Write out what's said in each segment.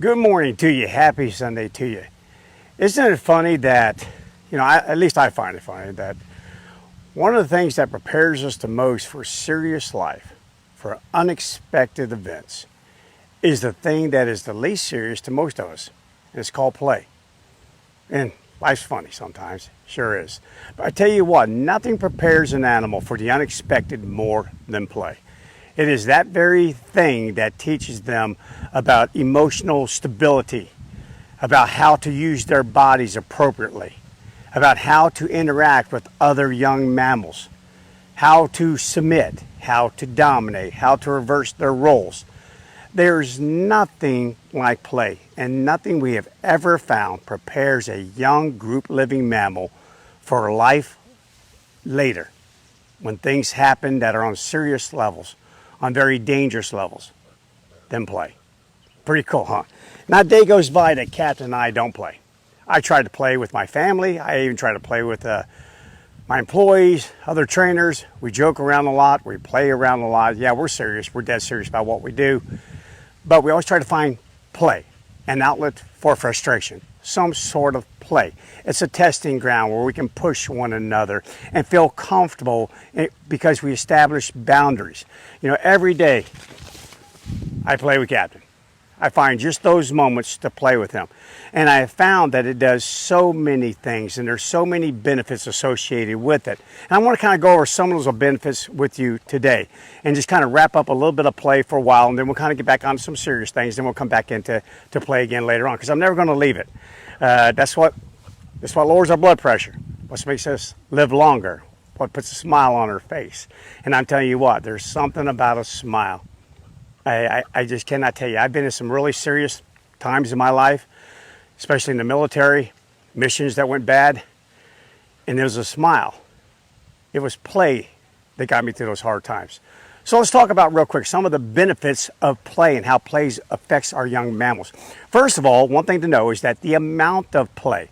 Good morning to you. Happy Sunday to you. Isn't it funny that, at least I find it funny that one of the things that prepares us the most for serious life, for unexpected events, is the thing that is the least serious to most of us. And it's called play. And life's funny sometimes, sure is. But I tell you what, nothing prepares an animal for the unexpected more than play. It is that very thing that teaches them about emotional stability, about how to use their bodies appropriately, about how to interact with other young mammals, how to submit, how to dominate, how to reverse their roles. There's nothing like play, and nothing we have ever found prepares a young group living mammal for life later when things happen that are on serious levels, on very dangerous levels, than play. Pretty cool, huh? Not a day goes by that Captain and I don't play. I try to play with my family. I even try to play with my employees, other trainers. We joke around a lot. We play around a lot. Yeah, we're serious. We're dead serious about what we do. But we always try to find play, an outlet for frustration, some sort of play. It's a testing ground where we can push one another and feel comfortable because we establish boundaries. Every day I play with Captain. I find just those moments to play with him. And I have found that it does so many things, and there's so many benefits associated with it. And I want to kind of go over some of those benefits with you today and just kind of wrap up a little bit of play for a while, and then we'll kind of get back on some serious things, then we'll come back into play again later on, because I'm never going to leave it. That's what lowers our blood pressure, what makes us live longer, what puts a smile on our face. And I'm telling you what, there's something about a smile. I just cannot tell you. I've been in some really serious times in my life, especially in the military, missions that went bad, and there was a smile. It was play that got me through those hard times. So let's talk about real quick some of the benefits of play and how play affects our young mammals. First of all, one thing to know is that the amount of play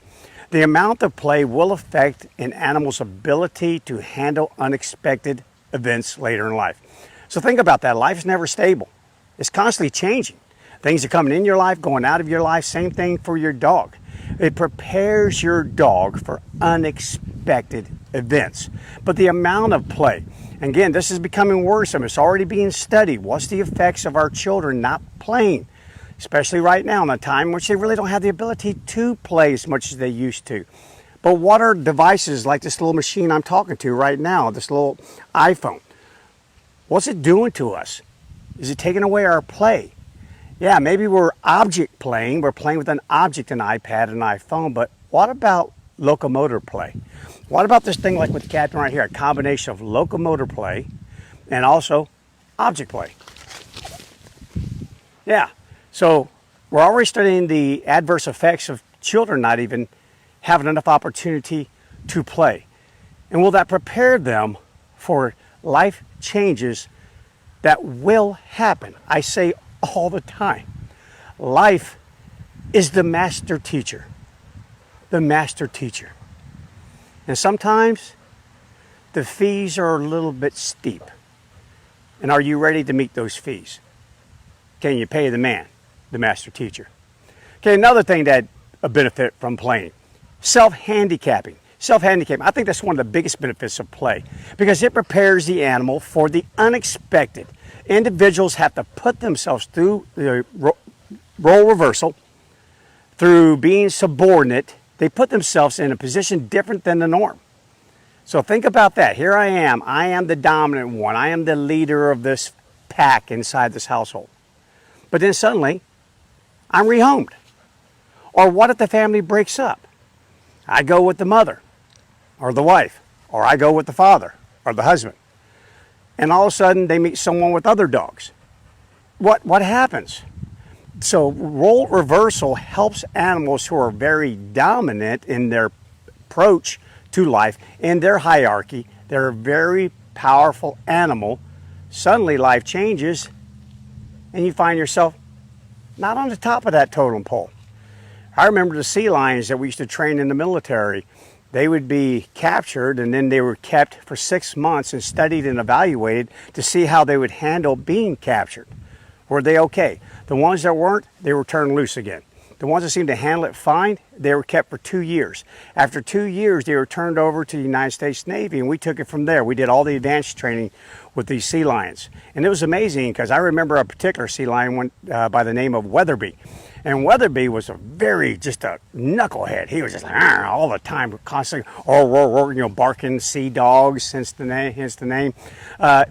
will affect an animal's ability to handle unexpected events later in life. So think about that. Life's never stable. It's constantly changing. Things are coming in your life, going out of your life. Same thing for your dog. It prepares your dog for unexpected events. But the amount of play, again, this is becoming worrisome. It's already being studied. What's the effects of our children not playing, especially right now in a time in which they really don't have the ability to play as much as they used to? But what are devices like this little machine I'm talking to right now, this little iPhone? What's it doing to us? Is it taking away our play? Yeah, maybe we're object playing. We're playing with an object, an iPad, an iPhone, but what about locomotor play? What about this thing like with Captain right here, a combination of locomotor play and also object play? Yeah, so we're already studying the adverse effects of children not even having enough opportunity to play. And will that prepare them for life changes that will happen? I say all the time, life is the master teacher. The master teacher. And sometimes the fees are a little bit steep. And are you ready to meet those fees? Can you pay the man, the master teacher? Okay, another thing that a benefit from playing, self-handicapping. Self-handicapping, I think that's one of the biggest benefits of play because it prepares the animal for the unexpected. Individuals have to put themselves through the role reversal, through being subordinate. They put themselves in a position different than the norm. So think about that. Here I am the dominant one. I am the leader of this pack inside this household. But then suddenly, I'm rehomed. Or what if the family breaks up? I go with the mother or the wife, or I go with the father or the husband. And all of a sudden they meet someone with other dogs. What happens? So role reversal helps animals who are very dominant in their approach to life, in their hierarchy. They're a very powerful animal. Suddenly life changes and you find yourself not on the top of that totem pole. I remember the sea lions that we used to train in the military. They would be captured and then they were kept for 6 months and studied and evaluated to see how they would handle being captured. were they okay? The ones that weren't, they were turned loose again. The ones that seemed to handle it fine, they were kept for 2 years. After 2 years, they were turned over to the United States Navy, and we took it from there. We did all the advanced training with these sea lions. And it was amazing because I remember a particular sea lion went by the name of Weatherby. And Weatherby was just a knucklehead. He was just like, all the time, constantly, barking, sea dogs, hence the name.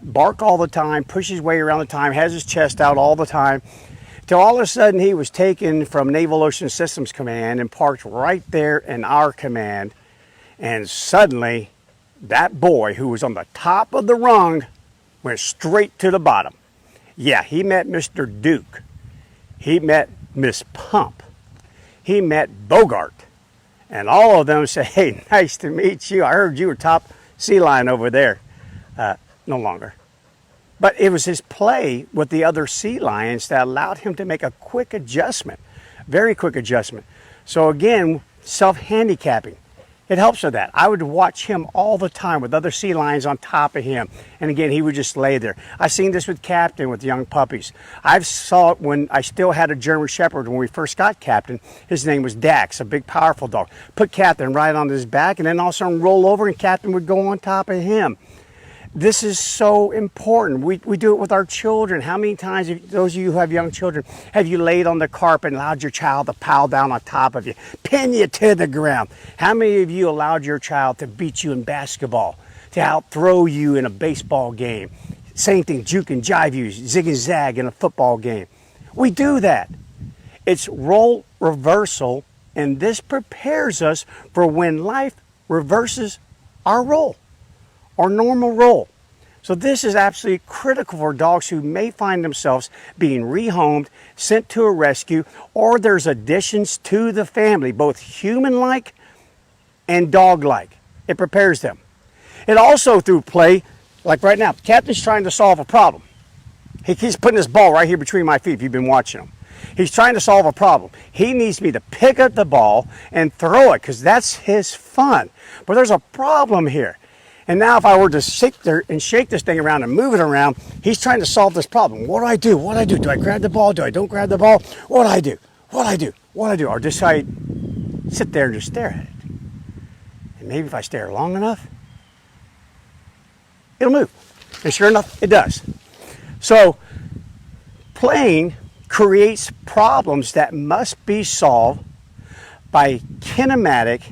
Bark all the time, push his way around the time, has his chest out all the time. Till all of a sudden he was taken from Naval Ocean Systems Command and parked right there in our command. And suddenly that boy who was on the top of the rung went straight to the bottom. Yeah, he met Mr. Duke. He met Miss Pump. He met Bogart. And all of them said, hey, nice to meet you. I heard you were top sea lion over there. No longer. But it was his play with the other sea lions that allowed him to make a quick adjustment, very quick adjustment. So again, self-handicapping, it helps with that. I would watch him all the time with other sea lions on top of him. And again, he would just lay there. I've seen this with Captain, with young puppies. I saw it when I still had a German Shepherd when we first got Captain. His name was Dax, a big, powerful dog. Put Captain right on his back and then all of a sudden roll over and Captain would go on top of him. This is so important. We do it with our children. How many times, those of you who have young children, have you laid on the carpet and allowed your child to pile down on top of you, pin you to the ground? How many of you allowed your child to beat you in basketball, to out-throw you in a baseball game? Same thing, juke and jive you, zig and zag in a football game. We do that. It's role reversal, and this prepares us for when life reverses our role. Our normal role. So this is absolutely critical for dogs who may find themselves being rehomed, sent to a rescue, or there's additions to the family, both human-like and dog-like. It prepares them. It also, through play, like right now, Captain's trying to solve a problem. He keeps putting this ball right here between my feet if you've been watching him. He's trying to solve a problem. He needs me to pick up the ball and throw it because that's his fun. But there's a problem here. And now if I were to shake this thing around and move it around, he's trying to solve this problem. What do I do? What do I do? Do I grab the ball? Do I don't grab the ball? What do I do? What do I do? What do I do? Or just I sit there and just stare at it. And maybe if I stare long enough, it'll move. And sure enough, it does. So playing creates problems that must be solved by kinematic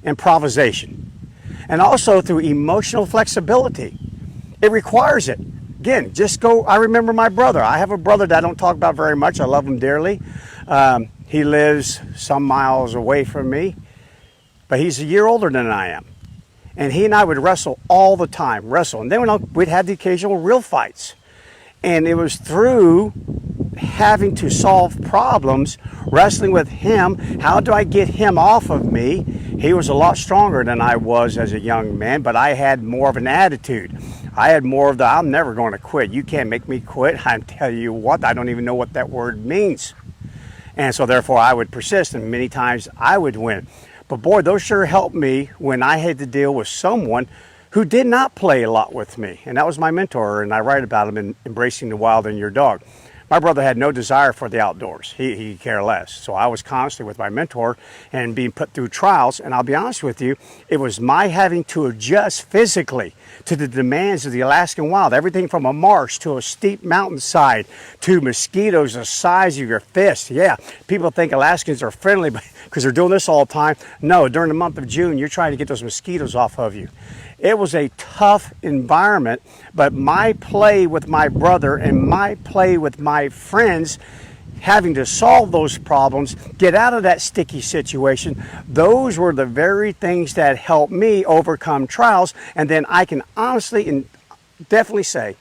improvisation. And also through emotional flexibility. It requires it. Again, I remember my brother. I have a brother that I don't talk about very much. I love him dearly. He lives some miles away from me, but he's a year older than I am. And he and I would wrestle all the time, And then we'd have the occasional real fights. And it was through having to solve problems, wrestling with him. How do I get him off of me? He was a lot stronger than I was as a young man, but I had more of an attitude. I had more of the, I'm never going to quit. You can't make me quit. I tell you what, I don't even know what that word means. And so therefore I would persist, and many times I would win. But boy, those sure helped me when I had to deal with someone who did not play a lot with me. And that was my mentor, and I write about him in Embracing the Wild in Your Dog. My brother had no desire for the outdoors. He cared less. So I was constantly with my mentor and being put through trials. And I'll be honest with you, it was my having to adjust physically to the demands of the Alaskan wild. Everything from a marsh to a steep mountainside to mosquitoes the size of your fist. Yeah, people think Alaskans are friendly because they're doing this all the time. No, during the month of June, you're trying to get those mosquitoes off of you. It was a tough environment, but my play with my brother and my play with my friends, having to solve those problems, get out of that sticky situation, those were the very things that helped me overcome trials. And then I can honestly and definitely say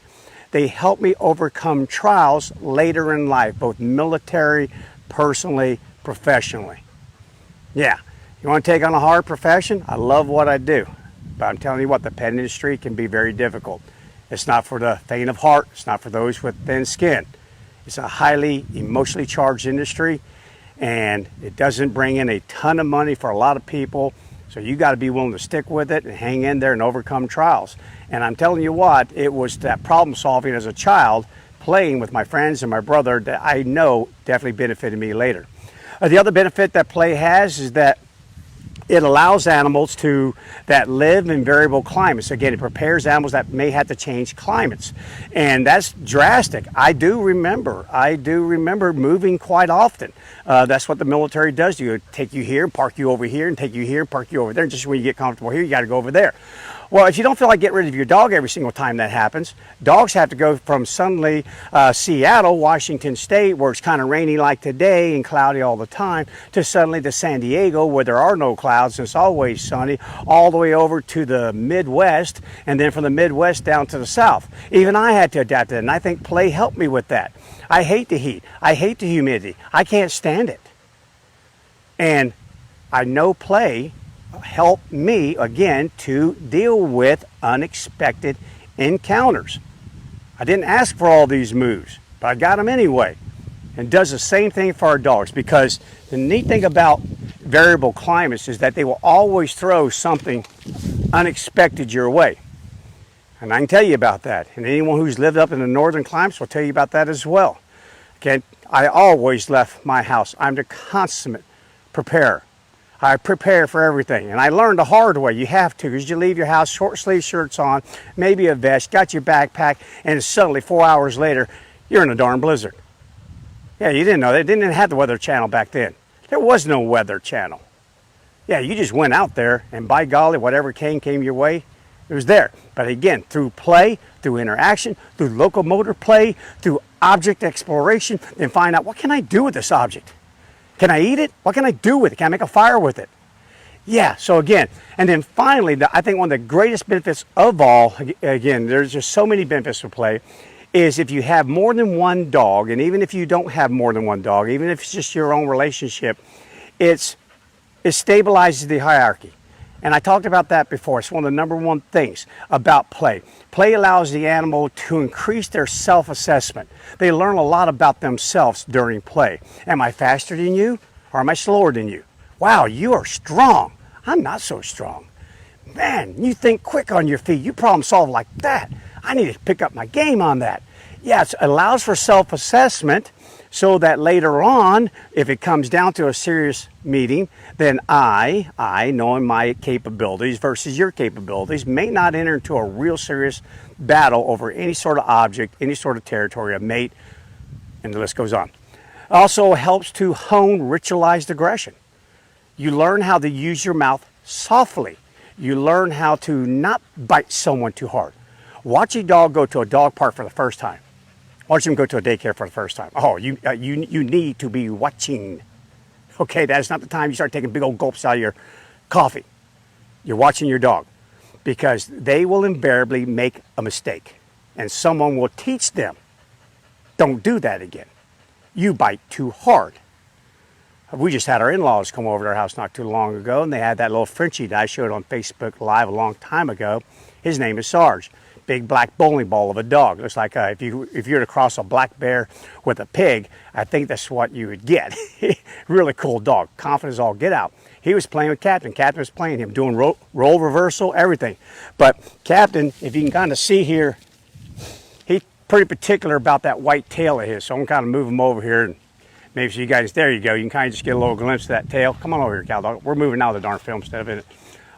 they helped me overcome trials later in life, both military, personally, professionally. Yeah, you want to take on a hard profession? I love what I do. But I'm telling you what, the pet industry can be very difficult. It's not for the faint of heart. It's not for those with thin skin. It's a highly emotionally charged industry, and it doesn't bring in a ton of money for a lot of people. So you got to be willing to stick with it and hang in there and overcome trials. And I'm telling you what, it was that problem solving as a child playing with my friends and my brother that I know definitely benefited me later. The other benefit that play has is that it allows animals that live in variable climates. Again, it prepares animals that may have to change climates. And that's drastic. I do remember moving quite often. That's what the military does to you. Take you here, park you over here, and take you here, park you over there. And just when you get comfortable here, you got to go over there. Well, if you don't feel like getting rid of your dog every single time that happens, dogs have to go from suddenly Seattle, Washington State, where it's kind of rainy like today and cloudy all the time, to suddenly to San Diego, where there are no clouds and it's always sunny, all the way over to the Midwest, and then from the Midwest down to the South. Even I had to adapt to it, and I think play helped me with that. I hate the heat. I hate the humidity. I can't stand it. And I know play help me again to deal with unexpected encounters. I didn't ask for all these moves, but I got them anyway. And does the same thing for our dogs, because the neat thing about variable climates is that they will always throw something unexpected your way. And I can tell you about that. And anyone who's lived up in the northern climates will tell you about that as well. Okay, I always left my house. I'm the consummate preparer. I prepare for everything, and I learned the hard way. You have to, because you leave your house, short sleeve shirts on, maybe a vest, got your backpack, and suddenly 4 hours later, you're in a darn blizzard. Yeah, you didn't know. They didn't have the Weather Channel back then. There was no Weather Channel. Yeah, you just went out there, and by golly, whatever came your way, it was there. But again, through play, through interaction, through locomotor play, through object exploration, then find out, what can I do with this object? Can I eat it? What can I do with it? Can I make a fire with it? Yeah, so again, and then finally, I think one of the greatest benefits of all, again, there's just so many benefits to play, is if you have more than one dog, and even if you don't have more than one dog, even if it's just your own relationship, it stabilizes the hierarchy. And I talked about that before. It's one of the number one things about play. Play allows the animal to increase their self-assessment. They learn a lot about themselves during play. Am I faster than you, or am I slower than you? Wow, you are strong. I'm not so strong. Man, you think quick on your feet. You problem solve like that. I need to pick up my game on that. Yeah, it allows for self-assessment, so that later on, if it comes down to a serious meeting, then I, knowing my capabilities versus your capabilities, may not enter into a real serious battle over any sort of object, any sort of territory, a mate, and the list goes on. It also helps to hone ritualized aggression. You learn how to use your mouth softly. You learn how to not bite someone too hard. Watch a dog go to a dog park for the first time. Watch him go to a daycare for the first time. Oh, you need to be watching. Okay, that's not the time you start taking big old gulps out of your coffee. You're watching your dog, because they will invariably make a mistake, and someone will teach them, don't do that again. You bite too hard. We just had our in-laws come over to our house not too long ago, and they had that little Frenchie that I showed on Facebook Live a long time ago. His name is Sarge. Big black bowling ball of a dog. Looks like if you were to cross a black bear with a pig, I think that's what you would get. Really cool dog, confident as all get out. He was playing with Captain. Captain was playing him, doing role reversal, everything. But Captain, if you can kind of see here, he's pretty particular about that white tail of his. So I'm kind of move him over here, and maybe so you guys, there you go. You can kind of just get a little glimpse of that tail. Come on over here, cow dog. We're moving out of the darn film instead of in it.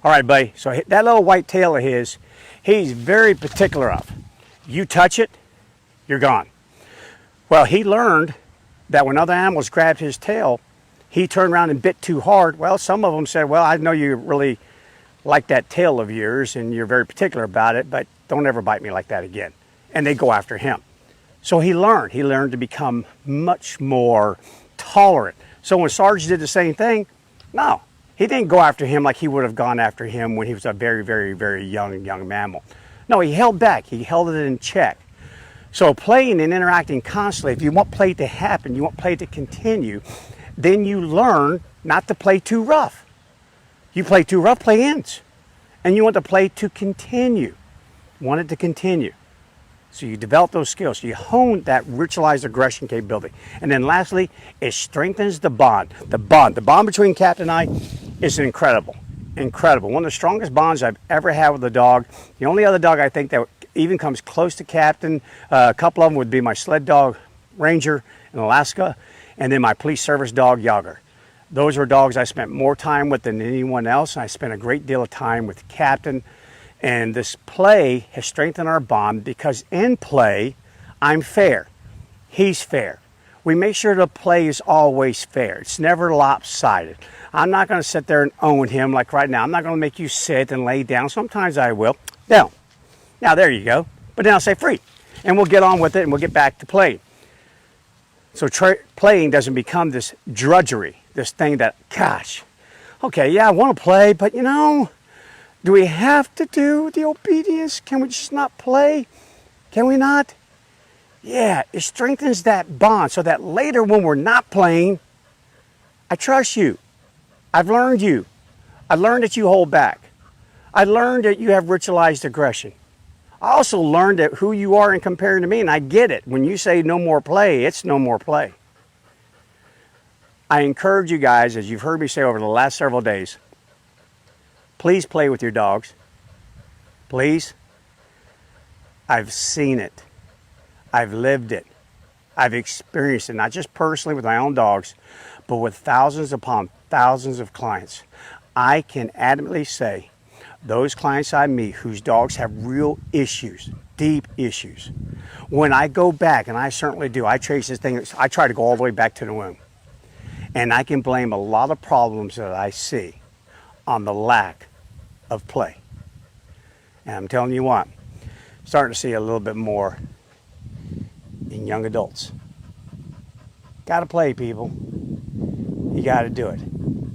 All right, buddy. So that little white tail of his, he's very particular of. You touch it, you're gone. Well, he learned that when other animals grabbed his tail, he turned around and bit too hard. Well, some of them said, well, I know you really like that tail of yours and you're very particular about it, but don't ever bite me like that again. And they go after him. So he learned to become much more tolerant. So when Sarge did the same thing, no. He didn't go after him like he would have gone after him when he was a very, very, very young mammal. No, he held back. He held it in check. So playing and interacting constantly, if you want play to happen, you want play to continue, then you learn not to play too rough. You play too rough, play ends. And you want the play to continue. You want it to continue. So you develop those skills. You hone that ritualized aggression capability. And then lastly, it strengthens the bond. The bond between Captain and I is incredible. Incredible. One of the strongest bonds I've ever had with a dog. The only other dog I think that even comes close to captain. A couple of them would be my sled dog, Ranger in Alaska, and then my police service dog, Yager. Those were dogs I spent more time with than anyone else. I spent a great deal of time with Captain. And this play has strengthened our bond because in play, I'm fair. He's fair. We make sure the play is always fair. It's never lopsided. I'm not going to sit there and own him like right now. I'm not going to make you sit and lay down. Sometimes I will. No. Now, there you go. But then I'll say free. And we'll get on with it and we'll get back to playing. So playing doesn't become this drudgery, this thing that, gosh, okay, yeah, I want to play, but you know, do we have to do the obedience? Can we just not play? Can we not? Yeah, it strengthens that bond so that later when we're not playing, I trust you. I've learned you. I learned that you hold back. I learned that you have ritualized aggression. I also learned that who you are in comparing to me, and I get it. When you say no more play, it's no more play. I encourage you guys, as you've heard me say over the last several days, please play with your dogs. Please. I've seen it. I've lived it. I've experienced it, not just personally with my own dogs, but with thousands upon thousands of clients. I can adamantly say, those clients I meet whose dogs have real issues, deep issues, when I go back, and I certainly do, I trace this thing, I try to go all the way back to the womb. And I can blame a lot of problems that I see on the lack of play. And I'm telling you what, starting to see a little bit more in young adults. Gotta play, people. You gotta do it.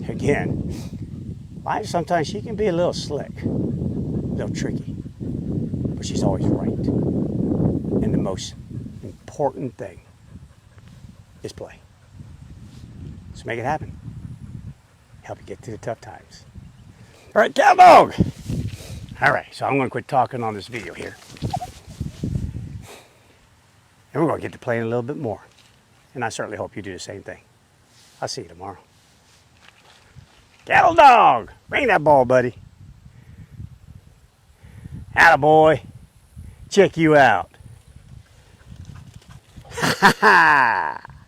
Again, life sometimes she can be a little slick, a little tricky, but she's always right. And the most important thing is play. So make it happen. Help you get through the tough times. All right, cow dog. All right, so I'm going to quit talking on this video here. And we're going to get to playing a little bit more. And I certainly hope you do the same thing. I'll see you tomorrow. Cattle dog, bring that ball, buddy. Attaboy. Check you out. Ha ha ha.